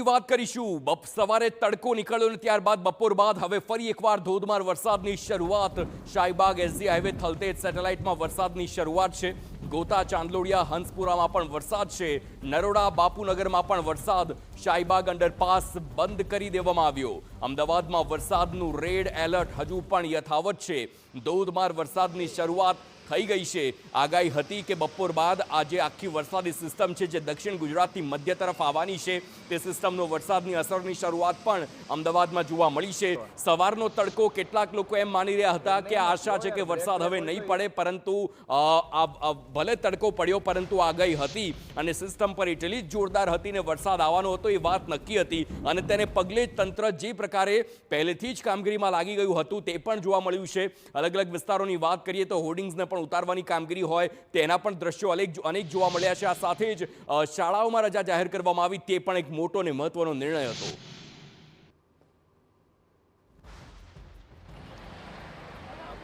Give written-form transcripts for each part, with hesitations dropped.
ગુજરાતની વાત કરીશું। સવારે તડકો નીકળ્યો અને ત્યારબાદ બપોર બાદ હવે ફરી એકવાર ધોધમાર વરસાદની શરૂઆત। શાહીબાગ એસજી હાઈવે થલતેજ સેટેલાઇટમાં વરસાદની શરૂઆત છે। ગોતા ચાંદલોડિયા હંસપુરામાં પણ વરસાદ છે। નરોડા બાપુનગરમાં પણ વરસાદ। શાહીબાગ અંડરપાસ બંધ કરી દેવામાં આવ્યો। અમદાવાદમાં વરસાદનું રેડ એલર્ટ હજુ પણ યથાવત છે। ધોધમાર વરસાદની શરૂઆત થઈ ગઈ છે। આગાહી હતી કે બપોર બાદ આજે આખી વરસાદી સિસ્ટમ છે જે દક્ષિણ ગુજરાતથી મધ્ય તરફ આવવાની છે, તે સિસ્ટમનો વરસાદની અસરની શરૂઆત પણ અમદાવાદમાં જોવા મળી છે। સવારનો તડકો કેટલાક લોકો એમ માની રહ્યા હતા કે આશા છે કે વરસાદ હવે નહીં પડે, પરંતુ ભલે તડકો પડ્યો પરંતુ આગાહી હતી અને સિસ્ટમ પર એટલી જ જોરદાર હતી ને વરસાદ આવવાનો હતો એ વાત નક્કી હતી અને તેને પગલે તંત્ર જે પ્રકારે પહેલેથી જ કામગીરીમાં લાગી ગયું હતું તે પણ જોવા મળ્યું છે। અલગ અલગ વિસ્તારોની વાત કરીએ તો હોર્ડિંગ્સને પણ ઉતારવાની કામગીરી હોય તેના પણ દ્રશ્યો અનેક જોવા મળ્યા છે। આ સાથે જ શાળાઓમાં રજા જાહેર કરવામાં આવી તે પણ એક મોટો અને મહત્વનો નિર્ણય હતો।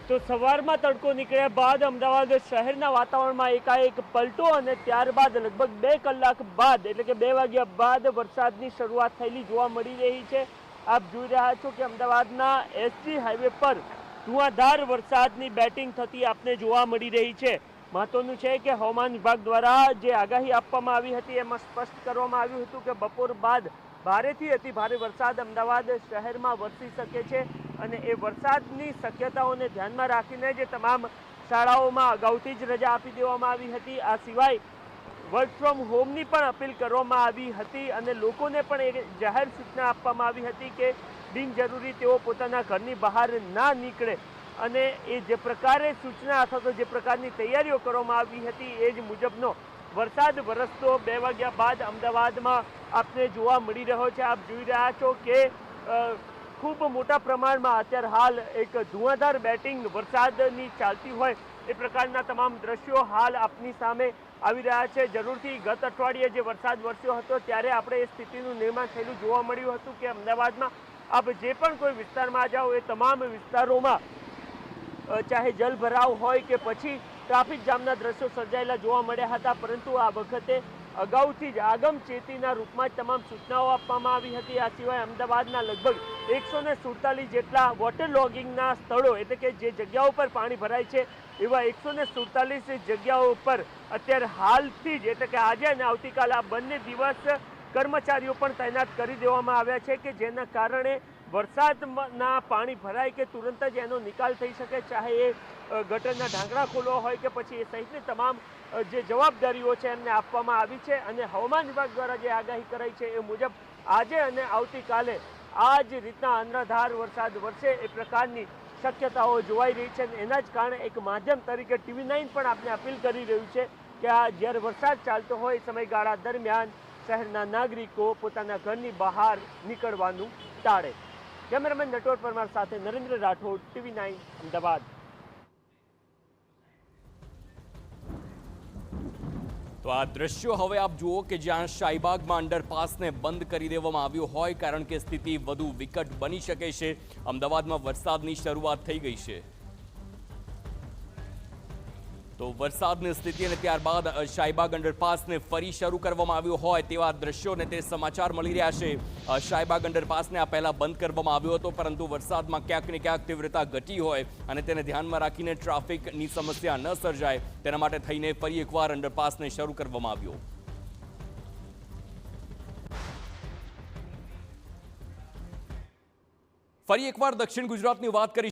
તો સવારમાં તડકો નીકળ્યા બાદ અમદાવાદ શહેરના વાતાવરણમાં એકાએક પલટો અને ત્યારબાદ લગભગ 2 કલાક બાદ એટલે કે 2 વાગ્યા બાદ વરસાદની શરૂઆત થયેલી જોવા મળી રહી છે। આપ જોઈ રહ્યા છો કે અમદાવાદના એસજી હાઈવે પર ધુઆધાર વરસાદની બેટિંગ થતી આપને જોવા મળી રહી છે। મહત્વનું છે કે હવામાન વિભાગ દ્વારા જે આગાહી આપવામાં આવી હતી એમાં સ્પષ્ટ કરવામાં આવ્યું હતું કે બપોર બાદ ભારેથી અતિ ભારે વરસાદ અમદાવાદ શહેરમાં વરસી શકે છે અને એ વરસાદની શક્યતાઓને ધ્યાનમાં રાખીને જે તમામ શાળાઓમાં અગાઉથી જ રજા આપી દેવામાં આવી હતી। આ સિવાય વર્ક ફ્રોમ હોમની પણ અપીલ કરવામાં આવી હતી અને લોકોને પણ એક જાહેર સૂચના આપવામાં આવી હતી કે બિનજરૂરી તેઓ પોતાના ઘરની બહાર ના નીકળે અને એ જે પ્રકારે સૂચના અથવા તો જે પ્રકારની તૈયારીઓ કરવામાં આવી હતી એ જ મુજબનો વરસાદ વરસતો 2 વાગ્યા બાદ અમદાવાદમાં આપને જોવા મળી રહ્યો છે। આપ જોઈ રહ્યા છો કે ખૂબ મોટા પ્રમાણમાં અત્યારે હાલ એક ધુઆધાર બેટિંગ વરસાદની ચાલતી હોય એ પ્રકારના તમામ દ્રશ્યો હાલ આપની સામે આવી રહ્યા છે। જરૂરથી ગત અઠવાડિયે જે વરસાદ વરસ્યો હતો ત્યારે આપણે એ સ્થિતિનું નિર્માણ થયેલું જોવા મળ્યું હતું કે અમદાવાદમાં આપ જે પણ કોઈ વિસ્તારમાં જાઓ એ તમામ વિસ્તારોમાં ચાહે જલભરાવ હોય કે પછી ટ્રાફિક જામના દ્રશ્યો સર્જાયેલા જોવા મળ્યા હતા, પરંતુ આ વખતે અગાઉથી જ આગમચેતીના રૂપમાં જ તમામ સૂચનાઓ આપવામાં આવી હતી। આ સિવાય અમદાવાદના લગભગ 147 જેટલા વોટર લોગિંગના સ્થળો એટલે કે જે જગ્યાઓ પર પાણી ભરાય છે એવા 147 જગ્યાઓ પર અત્યારે હાલથી જ એટલે કે આજે અને આવતીકાલે આ બંને દિવસ કર્મચારીઓ પણ તૈનાત કરી દેવામાં આવ્યા છે કે જેના કારણે વરસાદના પાણી ભરાય કે તુરંત જ એનો નિકાલ થઈ શકે, ચાહે એ ગટરના ઢાંકણા ખોલવા હોય કે પછી એ સહિતની તમામ જે જવાબદારીઓ છે એમને આપવામાં આવી છે। અને હવામાન વિભાગ દ્વારા જે આગાહી કરાઈ છે એ મુજબ આજે અને આવતીકાલે આ જ રીતના અનરાધાર વરસાદ વરસે એ પ્રકારની શક્યતાઓ જોવાઈ રહી છે અને એના જ કારણે એક માધ્યમ તરીકે TV9 પણ આપને અપીલ કરી રહ્યું છે કે આ જ્યારે વરસાદ ચાલતો હોય એ સમયગાળા દરમિયાન શહેરના નાગરિકો પોતાના ઘરની બહાર નીકળવાનું ટાળે। કેમેરામેન નટવર પરમાર સાથે નરેન્દ્ર રાઠોડ, TV9 અમદાવાદ। તો આ દ્રશ્યો હવે આપ જુઓ કે જ્યાં શાહીબાગમાં અંડરપાસને બંધ કરી દેવામાં આવ્યો હોય કારણ કે સ્થિતિ વધુ વિકટ બની શકે છે। અમદાવાદમાં વરસાદની શરૂઆત થઈ ગઈ છે તો વરસાદની સ્થિતિ અને ત્યારબાદ શાહીબાગ અંડરપાસને ફરી શરૂ કરવામાં આવ્યો હોય તેવા દ્રશ્યો અને તે સમાચાર મળી રહ્યા છે। શાહીબાગ અંડરપાસને આ પહેલા બંધ કરવામાં આવ્યો હતો, પરંતુ વરસાદમાં ક્યાંક ને ક્યાંક તીવ્રતા ઘટી હોય અને તેને ધ્યાનમાં રાખીને ટ્રાફિકની સમસ્યા ન સર્જાય તેના માટે થઈને ફરી એકવાર અંડરપાસને શરૂ કરવામાં આવ્યો। ફરી એકવાર દક્ષિણ ગુજરાતની વાત કરી